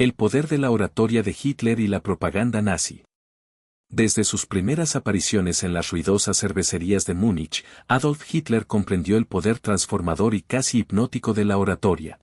El poder de la oratoria de Hitler y la propaganda nazi. Desde sus primeras apariciones en las ruidosas cervecerías de Múnich, Adolf Hitler comprendió el poder transformador y casi hipnótico de la oratoria.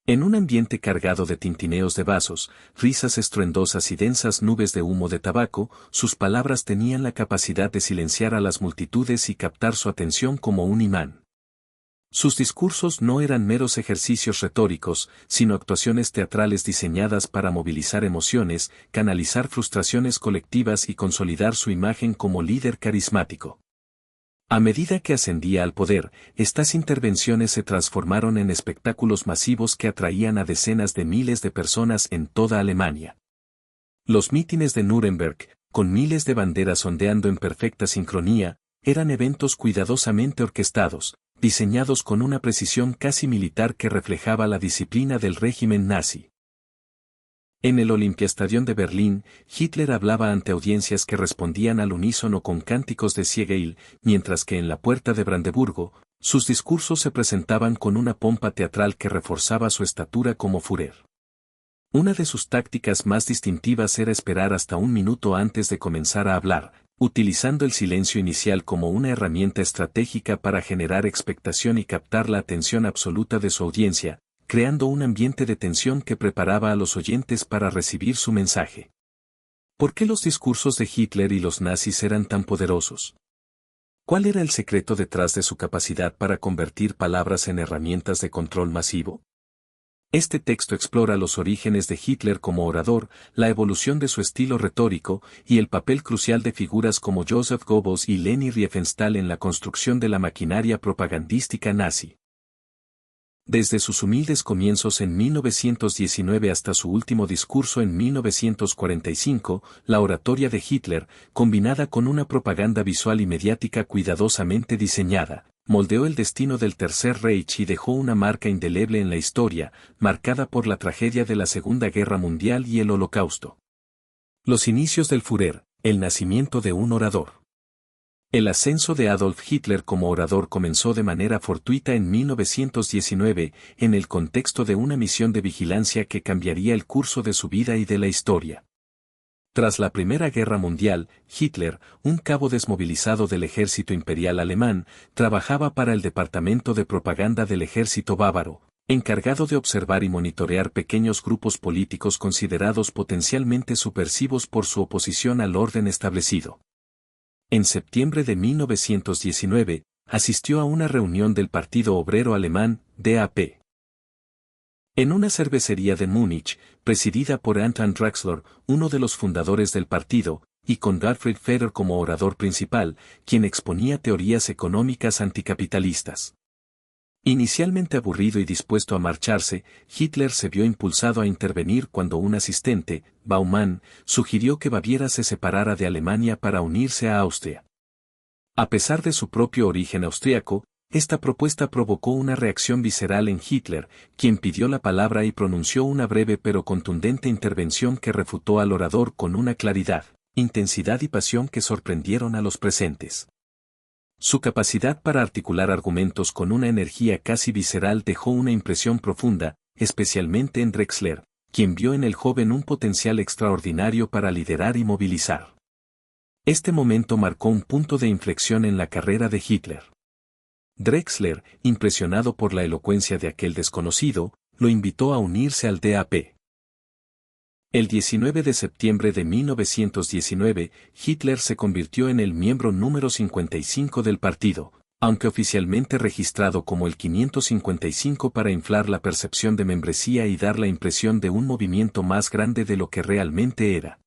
En un ambiente cargado de tintineos de vasos, risas estruendosas y densas nubes de humo de tabaco, sus palabras tenían la capacidad de silenciar a las multitudes y captar su atención como un imán. Sus discursos no eran meros ejercicios retóricos, sino actuaciones teatrales diseñadas para movilizar emociones, canalizar frustraciones colectivas y consolidar su imagen como líder carismático. A medida que ascendía al poder, estas intervenciones se transformaron en espectáculos masivos que atraían a decenas de miles de personas en toda Alemania. Los mítines de Nuremberg, con miles de banderas ondeando en perfecta sincronía, eran eventos cuidadosamente orquestados, diseñados con una precisión casi militar que reflejaba la disciplina del régimen nazi. En el Olympiastadion de Berlín, Hitler hablaba ante audiencias que respondían al unísono con cánticos de Sieg-Heil, mientras que en la puerta de Brandeburgo, sus discursos se presentaban con una pompa teatral que reforzaba su estatura como Führer. Una de sus tácticas más distintivas era esperar hasta un minuto antes de comenzar a hablar, utilizando el silencio inicial como una herramienta estratégica para generar expectación y captar la atención absoluta de su audiencia, creando un ambiente de tensión que preparaba a los oyentes para recibir su mensaje. ¿Por qué los discursos de Hitler y los nazis eran tan poderosos? ¿Cuál era el secreto detrás de su capacidad para convertir palabras en herramientas de control masivo? Este texto explora los orígenes de Hitler como orador, la evolución de su estilo retórico y el papel crucial de figuras como Joseph Goebbels y Leni Riefenstahl en la construcción de la maquinaria propagandística nazi. Desde sus humildes comienzos en 1919 hasta su último discurso en 1945, la oratoria de Hitler, combinada con una propaganda visual y mediática cuidadosamente diseñada, moldeó el destino del Tercer Reich y dejó una marca indeleble en la historia, marcada por la tragedia de la Segunda Guerra Mundial y el Holocausto. Los inicios del Führer, el nacimiento de un orador. El ascenso de Adolf Hitler como orador comenzó de manera fortuita en 1919, en el contexto de una misión de vigilancia que cambiaría el curso de su vida y de la historia. Tras la Primera Guerra Mundial, Hitler, un cabo desmovilizado del ejército imperial alemán, trabajaba para el Departamento de Propaganda del Ejército Bávaro, encargado de observar y monitorear pequeños grupos políticos considerados potencialmente subversivos por su oposición al orden establecido. En septiembre de 1919, asistió a una reunión del Partido Obrero Alemán, DAP. En una cervecería de Múnich, presidida por Anton Drexler, uno de los fundadores del partido, y con Gottfried Feder como orador principal, quien exponía teorías económicas anticapitalistas. Inicialmente aburrido y dispuesto a marcharse, Hitler se vio impulsado a intervenir cuando un asistente, Baumann, sugirió que Baviera se separara de Alemania para unirse a Austria. A pesar de su propio origen austriaco, esta propuesta provocó una reacción visceral en Hitler, quien pidió la palabra y pronunció una breve pero contundente intervención que refutó al orador con una claridad, intensidad y pasión que sorprendieron a los presentes. Su capacidad para articular argumentos con una energía casi visceral dejó una impresión profunda, especialmente en Drexler, quien vio en el joven un potencial extraordinario para liderar y movilizar. Este momento marcó un punto de inflexión en la carrera de Hitler. Drexler, impresionado por la elocuencia de aquel desconocido, lo invitó a unirse al DAP. El 19 de septiembre de 1919, Hitler se convirtió en el miembro número 55 del partido, aunque oficialmente registrado como el 555 para inflar la percepción de membresía y dar la impresión de un movimiento más grande de lo que realmente era.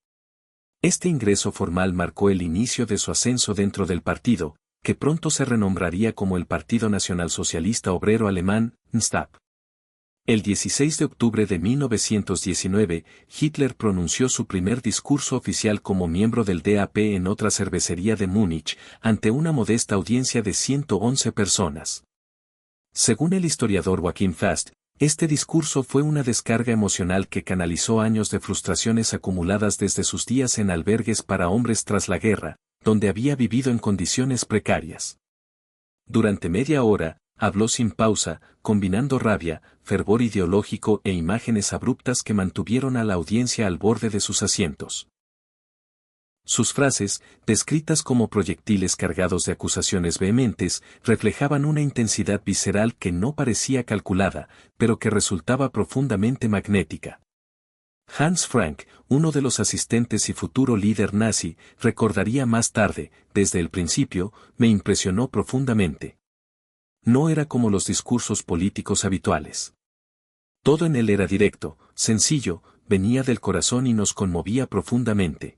Este ingreso formal marcó el inicio de su ascenso dentro del partido, que pronto se renombraría como el Partido Nacionalsocialista Obrero Alemán, NSDAP. El 16 de octubre de 1919, Hitler pronunció su primer discurso oficial como miembro del DAP en otra cervecería de Múnich, ante una modesta audiencia de 111 personas. Según el historiador Joachim Fast, este discurso fue una descarga emocional que canalizó años de frustraciones acumuladas desde sus días en albergues para hombres tras la guerra, donde había vivido en condiciones precarias. Durante media hora, habló sin pausa, combinando rabia, fervor ideológico e imágenes abruptas que mantuvieron a la audiencia al borde de sus asientos. Sus frases, descritas como proyectiles cargados de acusaciones vehementes, reflejaban una intensidad visceral que no parecía calculada, pero que resultaba profundamente magnética. Hans Frank, uno de los asistentes y futuro líder nazi, recordaría más tarde, desde el principio, me impresionó profundamente. No era como los discursos políticos habituales. Todo en él era directo, sencillo, venía del corazón y nos conmovía profundamente.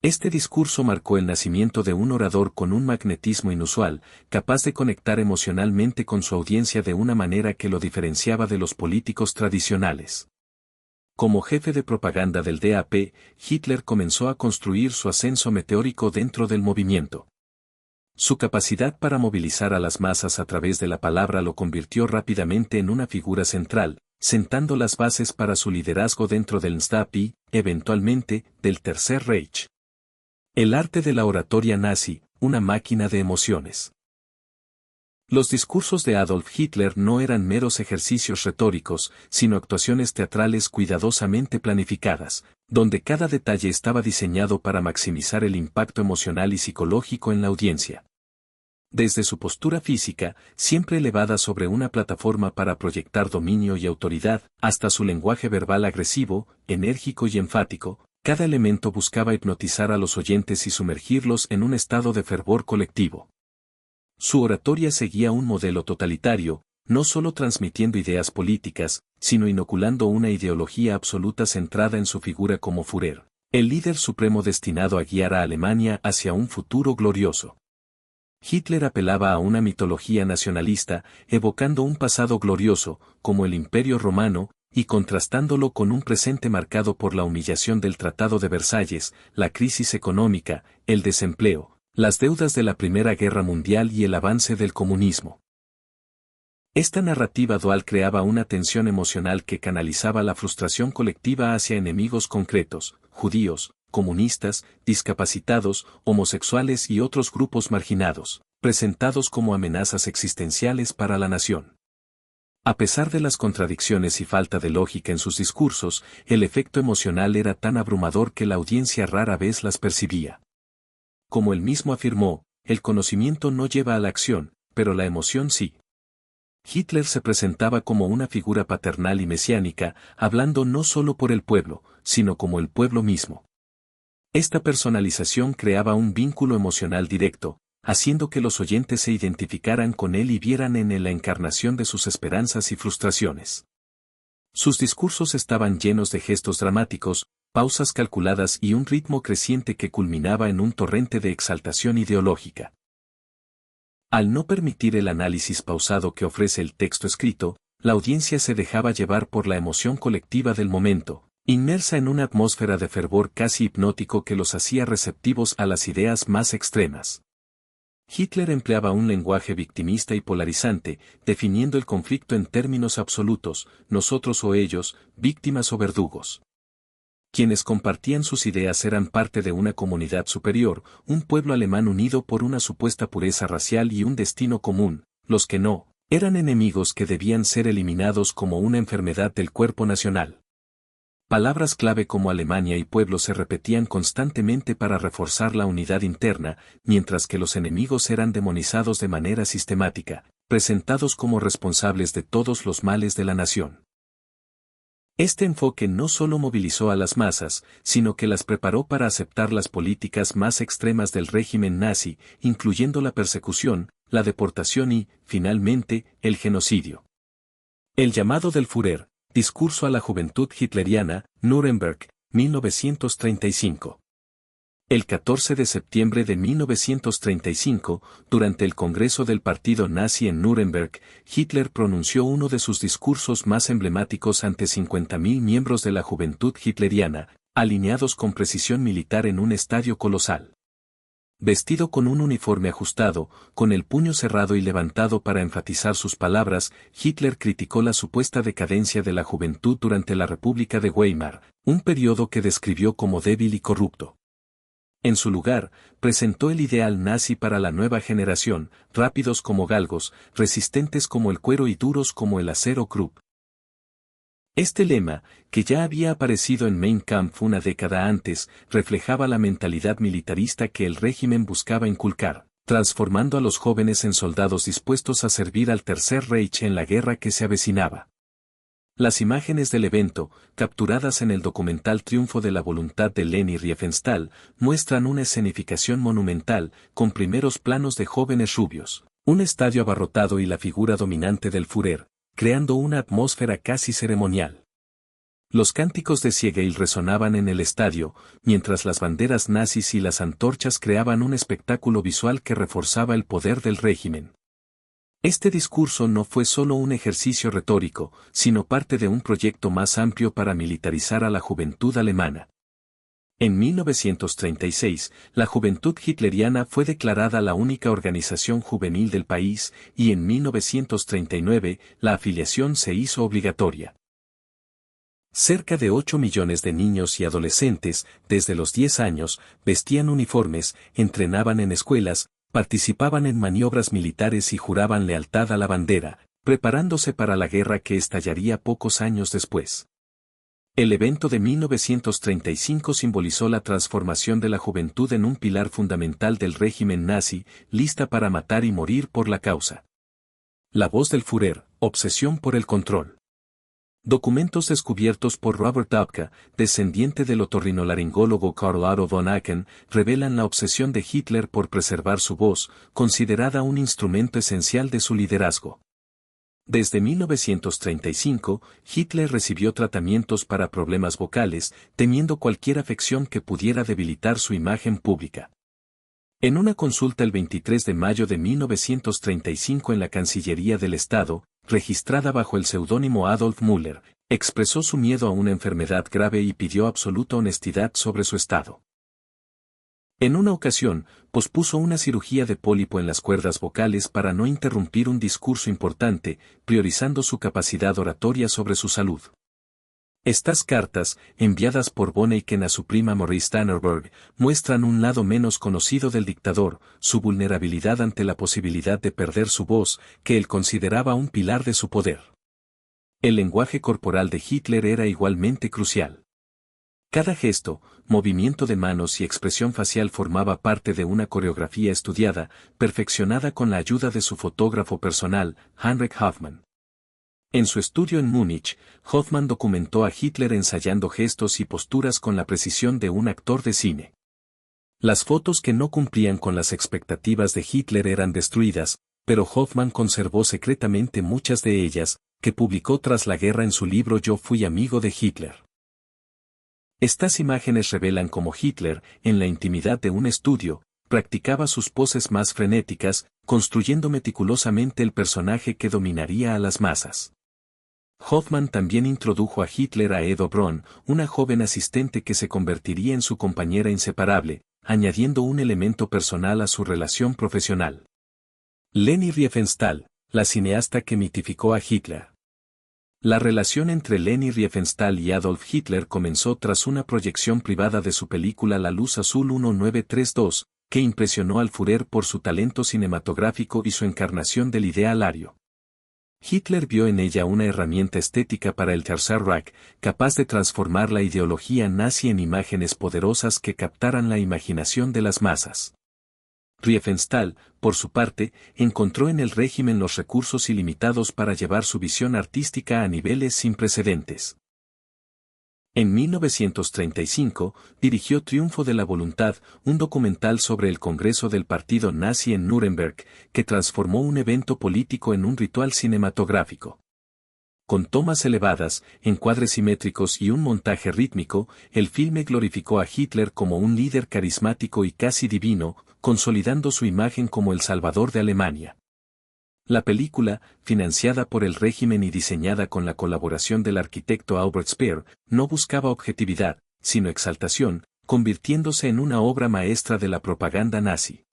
Este discurso marcó el nacimiento de un orador con un magnetismo inusual, capaz de conectar emocionalmente con su audiencia de una manera que lo diferenciaba de los políticos tradicionales. Como jefe de propaganda del DAP, Hitler comenzó a construir su ascenso meteórico dentro del movimiento. Su capacidad para movilizar a las masas a través de la palabra lo convirtió rápidamente en una figura central, sentando las bases para su liderazgo dentro del NSDAP y, eventualmente, del Tercer Reich. El arte de la oratoria nazi, una máquina de emociones. Los discursos de Adolf Hitler no eran meros ejercicios retóricos, sino actuaciones teatrales cuidadosamente planificadas, donde cada detalle estaba diseñado para maximizar el impacto emocional y psicológico en la audiencia. Desde su postura física, siempre elevada sobre una plataforma para proyectar dominio y autoridad, hasta su lenguaje verbal agresivo, enérgico y enfático, cada elemento buscaba hipnotizar a los oyentes y sumergirlos en un estado de fervor colectivo. Su oratoria seguía un modelo totalitario, no solo transmitiendo ideas políticas, sino inoculando una ideología absoluta centrada en su figura como Führer, el líder supremo destinado a guiar a Alemania hacia un futuro glorioso. Hitler apelaba a una mitología nacionalista, evocando un pasado glorioso, como el Imperio Romano, y contrastándolo con un presente marcado por la humillación del Tratado de Versalles, la crisis económica, el desempleo, las deudas de la Primera Guerra Mundial y el avance del comunismo. Esta narrativa dual creaba una tensión emocional que canalizaba la frustración colectiva hacia enemigos concretos, judíos, comunistas, discapacitados, homosexuales y otros grupos marginados, presentados como amenazas existenciales para la nación. A pesar de las contradicciones y falta de lógica en sus discursos, el efecto emocional era tan abrumador que la audiencia rara vez las percibía. Como él mismo afirmó, el conocimiento no lleva a la acción, pero la emoción sí. Hitler se presentaba como una figura paternal y mesiánica, hablando no solo por el pueblo, sino como el pueblo mismo. Esta personalización creaba un vínculo emocional directo, haciendo que los oyentes se identificaran con él y vieran en él la encarnación de sus esperanzas y frustraciones. Sus discursos estaban llenos de gestos dramáticos, pausas calculadas y un ritmo creciente que culminaba en un torrente de exaltación ideológica. Al no permitir el análisis pausado que ofrece el texto escrito, la audiencia se dejaba llevar por la emoción colectiva del momento, inmersa en una atmósfera de fervor casi hipnótico que los hacía receptivos a las ideas más extremas. Hitler empleaba un lenguaje victimista y polarizante, definiendo el conflicto en términos absolutos, nosotros o ellos, víctimas o verdugos. Quienes compartían sus ideas eran parte de una comunidad superior, un pueblo alemán unido por una supuesta pureza racial y un destino común, los que no, eran enemigos que debían ser eliminados como una enfermedad del cuerpo nacional. Palabras clave como Alemania y pueblo se repetían constantemente para reforzar la unidad interna, mientras que los enemigos eran demonizados de manera sistemática, presentados como responsables de todos los males de la nación. Este enfoque no solo movilizó a las masas, sino que las preparó para aceptar las políticas más extremas del régimen nazi, incluyendo la persecución, la deportación y, finalmente, el genocidio. El llamado del Führer, Discurso a la Juventud Hitleriana, Nuremberg, 1935. El 14 de septiembre de 1935, durante el Congreso del Partido Nazi en Nuremberg, Hitler pronunció uno de sus discursos más emblemáticos ante 50.000 miembros de la Juventud Hitleriana, alineados con precisión militar en un estadio colosal. Vestido con un uniforme ajustado, con el puño cerrado y levantado para enfatizar sus palabras, Hitler criticó la supuesta decadencia de la juventud durante la República de Weimar, un periodo que describió como débil y corrupto. En su lugar, presentó el ideal nazi para la nueva generación, rápidos como galgos, resistentes como el cuero y duros como el acero Krupp. Este lema, que ya había aparecido en Mein Kampf una década antes, reflejaba la mentalidad militarista que el régimen buscaba inculcar, transformando a los jóvenes en soldados dispuestos a servir al Tercer Reich en la guerra que se avecinaba. Las imágenes del evento, capturadas en el documental Triunfo de la Voluntad de Leni Riefenstahl, muestran una escenificación monumental, con primeros planos de jóvenes rubios, un estadio abarrotado y la figura dominante del Führer, creando una atmósfera casi ceremonial. Los cánticos de Siegel resonaban en el estadio, mientras las banderas nazis y las antorchas creaban un espectáculo visual que reforzaba el poder del régimen. Este discurso no fue solo un ejercicio retórico, sino parte de un proyecto más amplio para militarizar a la juventud alemana. En 1936, la Juventud Hitleriana fue declarada la única organización juvenil del país, y en 1939, la afiliación se hizo obligatoria. Cerca de 8 millones de niños y adolescentes, desde los 10 años, vestían uniformes, entrenaban en escuelas, participaban en maniobras militares y juraban lealtad a la bandera, preparándose para la guerra que estallaría pocos años después. El evento de 1935 simbolizó la transformación de la juventud en un pilar fundamental del régimen nazi, lista para matar y morir por la causa. La voz del Führer, obsesión por el control. Documentos descubiertos por Robert Dubka, descendiente del otorrinolaringólogo Karl Otto von Achen, revelan la obsesión de Hitler por preservar su voz, considerada un instrumento esencial de su liderazgo. Desde 1935, Hitler recibió tratamientos para problemas vocales, temiendo cualquier afección que pudiera debilitar su imagen pública. En una consulta el 23 de mayo de 1935 en la Cancillería del Estado, registrada bajo el seudónimo Adolf Müller, expresó su miedo a una enfermedad grave y pidió absoluta honestidad sobre su estado. En una ocasión, pospuso una cirugía de pólipo en las cuerdas vocales para no interrumpir un discurso importante, priorizando su capacidad oratoria sobre su salud. Estas cartas, enviadas por Boneiken a su prima Maurice Tannerberg, muestran un lado menos conocido del dictador, su vulnerabilidad ante la posibilidad de perder su voz, que él consideraba un pilar de su poder. El lenguaje corporal de Hitler era igualmente crucial. Cada gesto, movimiento de manos y expresión facial formaba parte de una coreografía estudiada, perfeccionada con la ayuda de su fotógrafo personal, Heinrich Hoffmann. En su estudio en Múnich, Hoffmann documentó a Hitler ensayando gestos y posturas con la precisión de un actor de cine. Las fotos que no cumplían con las expectativas de Hitler eran destruidas, pero Hoffmann conservó secretamente muchas de ellas, que publicó tras la guerra en su libro Yo fui amigo de Hitler. Estas imágenes revelan cómo Hitler, en la intimidad de un estudio, practicaba sus poses más frenéticas, construyendo meticulosamente el personaje que dominaría a las masas. Hoffmann también introdujo a Hitler a Edo Braun, una joven asistente que se convertiría en su compañera inseparable, añadiendo un elemento personal a su relación profesional. Leni Riefenstahl, la cineasta que mitificó a Hitler. La relación entre Leni Riefenstahl y Adolf Hitler comenzó tras una proyección privada de su película La Luz Azul 1932, que impresionó al Führer por su talento cinematográfico y su encarnación del ideal ario. Hitler vio en ella una herramienta estética para el Tercer Reich, capaz de transformar la ideología nazi en imágenes poderosas que captaran la imaginación de las masas. Riefenstahl, por su parte, encontró en el régimen los recursos ilimitados para llevar su visión artística a niveles sin precedentes. En 1935, dirigió Triunfo de la Voluntad, un documental sobre el Congreso del Partido Nazi en Nuremberg, que transformó un evento político en un ritual cinematográfico. Con tomas elevadas, encuadres simétricos y un montaje rítmico, el filme glorificó a Hitler como un líder carismático y casi divino, consolidando su imagen como el salvador de Alemania. La película, financiada por el régimen y diseñada con la colaboración del arquitecto Albert Speer, no buscaba objetividad, sino exaltación, convirtiéndose en una obra maestra de la propaganda nazi.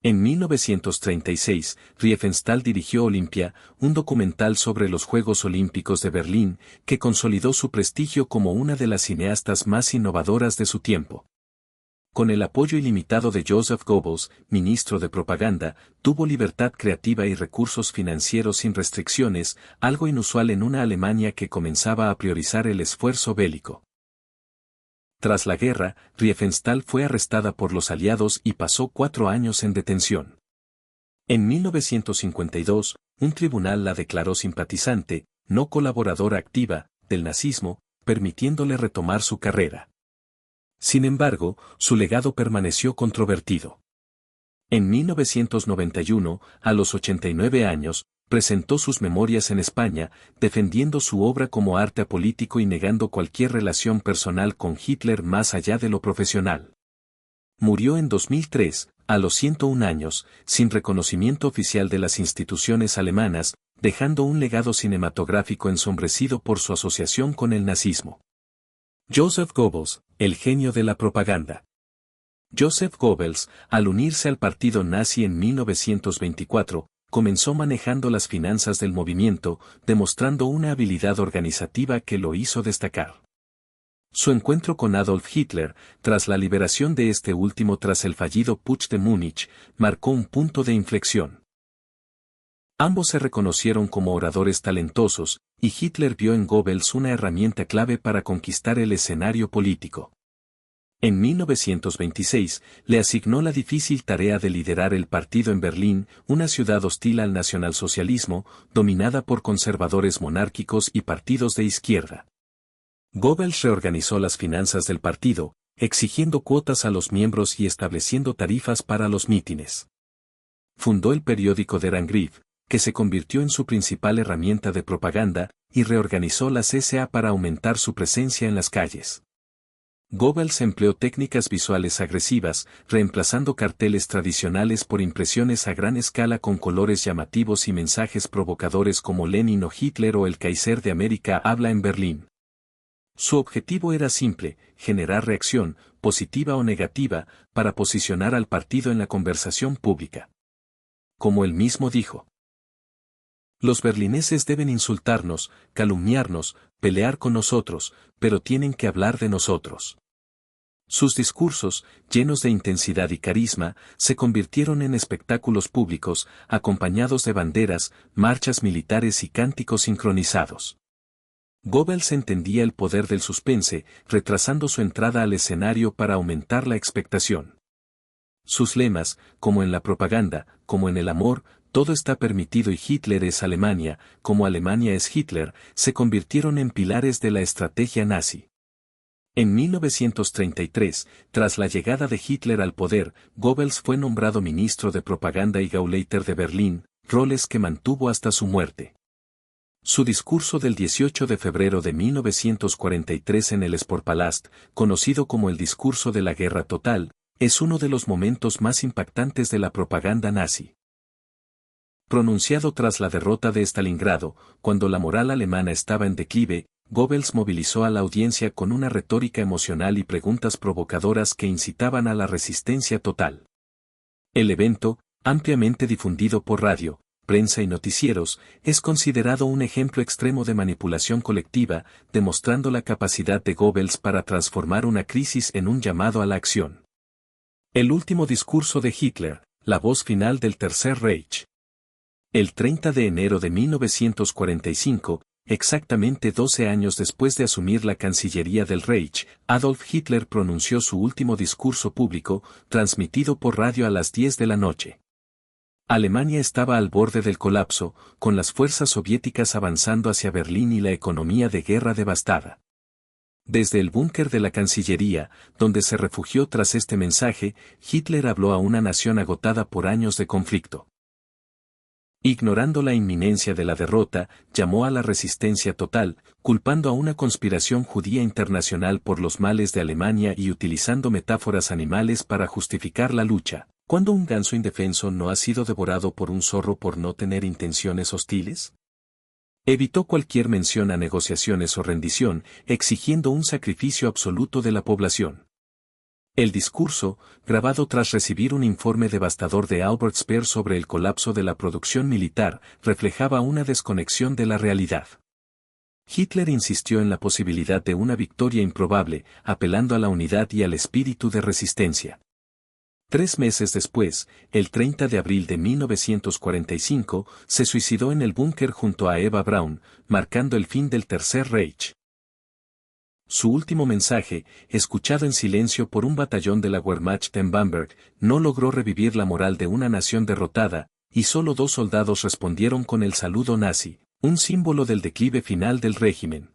En 1936, Riefenstahl dirigió Olimpia, un documental sobre los Juegos Olímpicos de Berlín, que consolidó su prestigio como una de las cineastas más innovadoras de su tiempo. Con el apoyo ilimitado de Joseph Goebbels, ministro de propaganda, tuvo libertad creativa y recursos financieros sin restricciones, algo inusual en una Alemania que comenzaba a priorizar el esfuerzo bélico. Tras la guerra, Riefenstahl fue arrestada por los aliados y pasó 4 años en detención. En 1952, un tribunal la declaró simpatizante, no colaboradora activa, del nazismo, permitiéndole retomar su carrera. Sin embargo, su legado permaneció controvertido. En 1991, a los 89 años, presentó sus memorias en España, defendiendo su obra como arte apolítico y negando cualquier relación personal con Hitler más allá de lo profesional. Murió en 2003, a los 101 años, sin reconocimiento oficial de las instituciones alemanas, dejando un legado cinematográfico ensombrecido por su asociación con el nazismo. Joseph Goebbels, el genio de la propaganda. Joseph Goebbels, al unirse al partido nazi en 1924, comenzó manejando las finanzas del movimiento, demostrando una habilidad organizativa que lo hizo destacar. Su encuentro con Adolf Hitler, tras la liberación de este último tras el fallido Putsch de Múnich, marcó un punto de inflexión. Ambos se reconocieron como oradores talentosos, y Hitler vio en Goebbels una herramienta clave para conquistar el escenario político. En 1926, le asignó la difícil tarea de liderar el partido en Berlín, una ciudad hostil al nacionalsocialismo, dominada por conservadores monárquicos y partidos de izquierda. Goebbels reorganizó las finanzas del partido, exigiendo cuotas a los miembros y estableciendo tarifas para los mítines. Fundó el periódico Der Angriff, que se convirtió en su principal herramienta de propaganda, y reorganizó las SA para aumentar su presencia en las calles. Goebbels empleó técnicas visuales agresivas, reemplazando carteles tradicionales por impresiones a gran escala con colores llamativos y mensajes provocadores como Lenin o Hitler o el Kaiser de América habla en Berlín. Su objetivo era simple, generar reacción, positiva o negativa, para posicionar al partido en la conversación pública. Como él mismo dijo: los berlineses deben insultarnos, calumniarnos, pelear con nosotros, pero tienen que hablar de nosotros. Sus discursos, llenos de intensidad y carisma, se convirtieron en espectáculos públicos, acompañados de banderas, marchas militares y cánticos sincronizados. Goebbels entendía el poder del suspense, retrasando su entrada al escenario para aumentar la expectación. Sus lemas, como en la propaganda, como en el amor, todo está permitido y Hitler es Alemania, como Alemania es Hitler, se convirtieron en pilares de la estrategia nazi. En 1933, tras la llegada de Hitler al poder, Goebbels fue nombrado ministro de propaganda y Gauleiter de Berlín, roles que mantuvo hasta su muerte. Su discurso del 18 de febrero de 1943 en el Sportpalast, conocido como el discurso de la guerra total, es uno de los momentos más impactantes de la propaganda nazi. Pronunciado tras la derrota de Stalingrado, cuando la moral alemana estaba en declive, Goebbels movilizó a la audiencia con una retórica emocional y preguntas provocadoras que incitaban a la resistencia total. El evento, ampliamente difundido por radio, prensa y noticieros, es considerado un ejemplo extremo de manipulación colectiva, demostrando la capacidad de Goebbels para transformar una crisis en un llamado a la acción. El último discurso de Hitler, la voz final del Tercer Reich. El 30 de enero de 1945, exactamente 12 años después de asumir la Cancillería del Reich, Adolf Hitler pronunció su último discurso público, transmitido por radio a las 10 de la noche. Alemania estaba al borde del colapso, con las fuerzas soviéticas avanzando hacia Berlín y la economía de guerra devastada. Desde el búnker de la Cancillería, donde se refugió tras este mensaje, Hitler habló a una nación agotada por años de conflicto. Ignorando la inminencia de la derrota, llamó a la resistencia total, culpando a una conspiración judía internacional por los males de Alemania y utilizando metáforas animales para justificar la lucha. ¿Cuándo un ganso indefenso no ha sido devorado por un zorro por no tener intenciones hostiles? Evitó cualquier mención a negociaciones o rendición, exigiendo un sacrificio absoluto de la población. El discurso, grabado tras recibir un informe devastador de Albert Speer sobre el colapso de la producción militar, reflejaba una desconexión de la realidad. Hitler insistió en la posibilidad de una victoria improbable, apelando a la unidad y al espíritu de resistencia. 3 meses después, el 30 de abril de 1945, se suicidó en el búnker junto a Eva Braun, marcando el fin del Tercer Reich. Su último mensaje, escuchado en silencio por un batallón de la Wehrmacht en Bamberg, no logró revivir la moral de una nación derrotada, y solo 2 soldados respondieron con el saludo nazi, un símbolo del declive final del régimen.